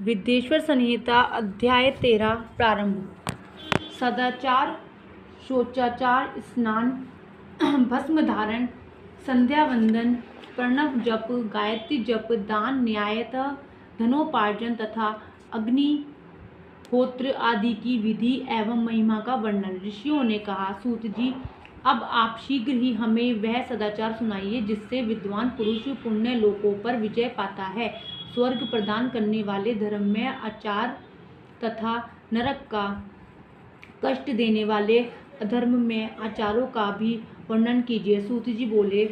विद्येश्वर संहिता अध्याय 13 प्रारंभ। सदाचार, शौचाचार, स्नान, भस्म धारण, संध्या वंदन, प्रणव जप, गायत्री जप, दान, न्यायतः धनोपार्जन तथा अग्निहोत्र आदि की विधि एवं महिमा का वर्णन। ऋषियों ने कहा, सूत जी, अब आप शीघ्र ही हमें वह सदाचार सुनाइए जिससे विद्वान पुरुष पुण्य लोकों पर विजय पाता है, स्वर्ग प्रदान करने वाले धर्म में आचार तथा नरक का कष्ट देने वाले अधर्म में आचारों का भी वर्णन कीजिए। सूत जी बोले,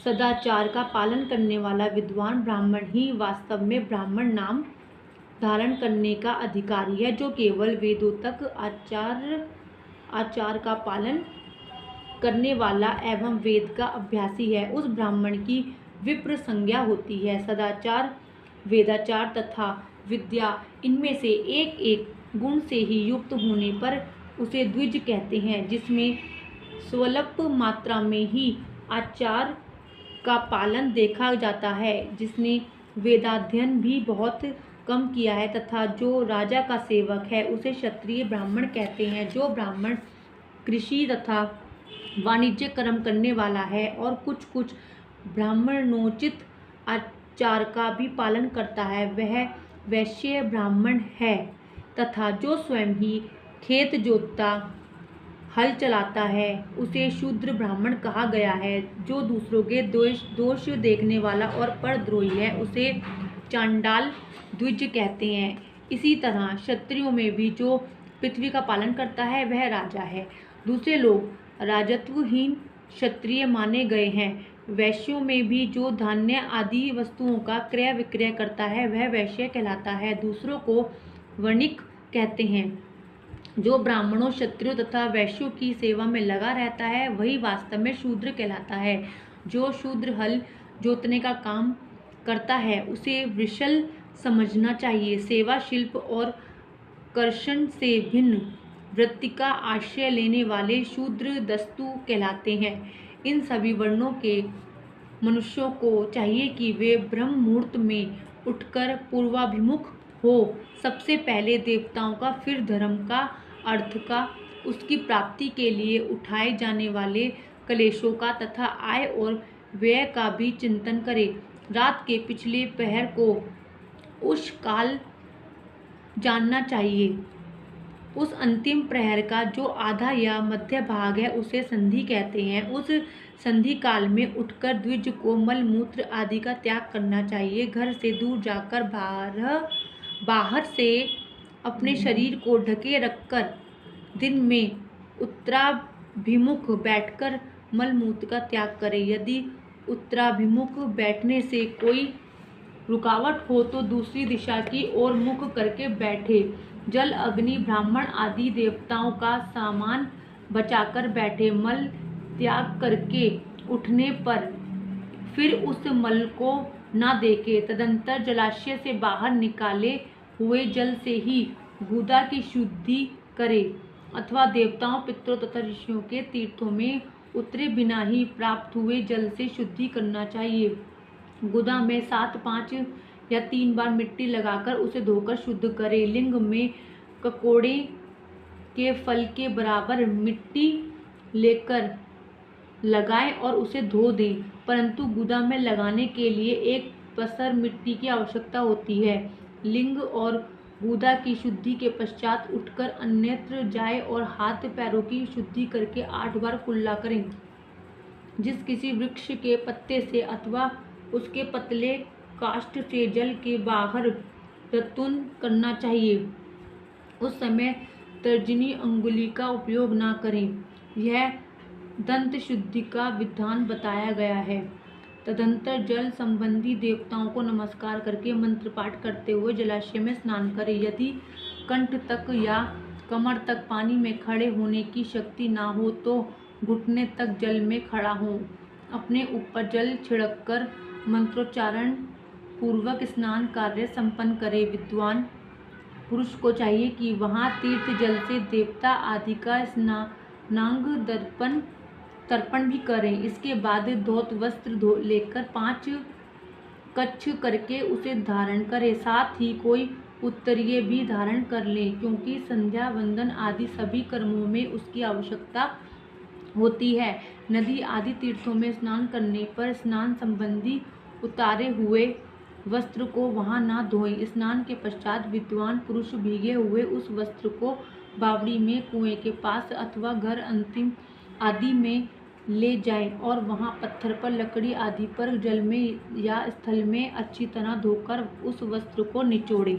सदाचार का पालन करने वाला विद्वान ब्राह्मण ही वास्तव में ब्राह्मण नाम धारण करने का अधिकारी है, जो केवल वेदों तक आचार का पालन करने वाला एवं वेद का अभ्यासी है, उस ब्राह्मण की विप्र संज्ञा होती है। सदाचार, वेदाचार तथा विद्या, इनमें से एक एक गुण से ही युक्त होने पर उसे द्विज कहते हैं, जिसमें स्वल्प मात्रा में ही आचार का पालन देखा जाता है, जिसने वेदाध्ययन भी बहुत कम किया है तथा जो राजा का सेवक है उसे क्षत्रिय ब्राह्मण कहते हैं। जो ब्राह्मण कृषि तथा वाणिज्य कर्म करने वाला है और कुछ कुछ ब्राह्मणोचित आचार का भी पालन करता है, वह वैश्य ब्राह्मण है। तथा जो स्वयं ही खेत जोतता, हल चलाता है, उसे शूद्र ब्राह्मण कहा गया है। जो दूसरों के दोष देखने वाला और परद्रोही है, उसे चांडाल द्विज कहते हैं। इसी तरह क्षत्रियों में भी जो पृथ्वी का पालन करता है वह राजा है। दूसरे लोग राजत्वहीन क्षत्रिय माने गए हैं। वैश्यों में भी जो धान्य आदि वस्तुओं का क्रय विक्रय करता है वह वैश्य कहलाता है। दूसरों को वणिक कहते हैं। जो ब्राह्मणों, क्षत्रियों तथा वैश्यों की सेवा में लगा रहता है वही वास्तव में शूद्र कहलाता है। जो शूद्र हल जोतने का काम करता है उसे वृषल समझना चाहिए। सेवा, शिल्प और कर्षण से भिन्न वृत्ति का आश्रय लेने वाले शूद्र दस्तु कहलाते हैं। इन सभी वर्णों के मनुष्यों को चाहिए कि वे ब्रह्म मुहूर्त में उठकर पूर्वाभिमुख हो, सबसे पहले देवताओं का, फिर धर्म का, अर्थ का, उसकी प्राप्ति के लिए उठाए जाने वाले क्लेशों का तथा आय और व्यय का भी चिंतन करें। रात के पिछले पहर को उष काल जानना चाहिए। उस अंतिम प्रहर का जो आधा या मध्य भाग है उसे संधि कहते हैं। उस संधि काल में उठकर द्विज को मल मूत्र आदि का त्याग करना चाहिए। घर से दूर जाकर बाहर से अपने शरीर को ढके रखकर दिन में उत्तराभिमुख बैठकर मल मूत्र का त्याग करें। यदि उत्तराभिमुख बैठने से कोई रुकावट हो तो दूसरी दिशा की ओर मुख करके बैठे। जल, अग्नि, ब्राह्मण आदि देवताओं का सामान बचाकर बैठे। मल त्याग करके उठने पर फिर उस मल को न देखे। तदंतर जलाशय से बाहर निकाले हुए जल से ही गुदा की शुद्धि करे अथवा देवताओं, पितरों तथा ऋषियों के तीर्थों में उतरे बिना ही प्राप्त हुए जल से शुद्धि करना चाहिए। गुदा में 7, 5 या 3 बार मिट्टी लगाकर उसे धोकर शुद्ध करें। लिंग में ककोड़े के फल के बराबर मिट्टी लेकर लगाएं और उसे धो दें, परंतु गुदा में लगाने के लिए एक पसर मिट्टी की आवश्यकता होती है। लिंग और गुदा की शुद्धि के पश्चात उठकर अन्यत्र जाए और हाथ पैरों की शुद्धि करके 8 बार कुल्ला करें। जिस किसी वृक्ष के पत्ते से अथवा उसके पतले काष्ठ से जल के बाहर रतुन करना चाहिए, उस समय तर्जनी अंगुली का उपयोग न करें। यह दंत शुद्धि का विधान बताया गया है। तदंतर जल संबंधी देवताओं को नमस्कार करके मंत्र पाठ करते हुए जलाशय में स्नान करें। यदि कंठ तक या कमर तक पानी में खड़े होने की शक्ति ना हो तो घुटने तक जल में खड़ा हो। अपने ऊपर जल छिड़ककर मंत्रोच्चारण पूर्वक स्नान कार्य संपन्न करे। विद्वान पुरुष को चाहिए कि वहाँ तीर्थ जल से देवता आदि का स्नानांग तर्पण भी करें। इसके बाद धौत वस्त्र लेकर 5 कच्छ करके उसे धारण करे। साथ ही कोई उत्तरीय भी धारण कर लें, क्योंकि संध्या वंदन आदि सभी कर्मों में उसकी आवश्यकता होती है। नदी आदि तीर्थों में स्नान करने पर स्नान संबंधी उतारे हुए वस्त्र को वहां ना धोएं। स्नान के पश्चात विद्वान पुरुष भीगे हुए उस वस्त्र को बावड़ी में, कुएं के पास अथवा घर अंतिम आदि में ले जाएं और वहां पत्थर पर, लकड़ी आदि पर, जल में या स्थल में अच्छी तरह धोकर उस वस्त्र को निचोड़ें।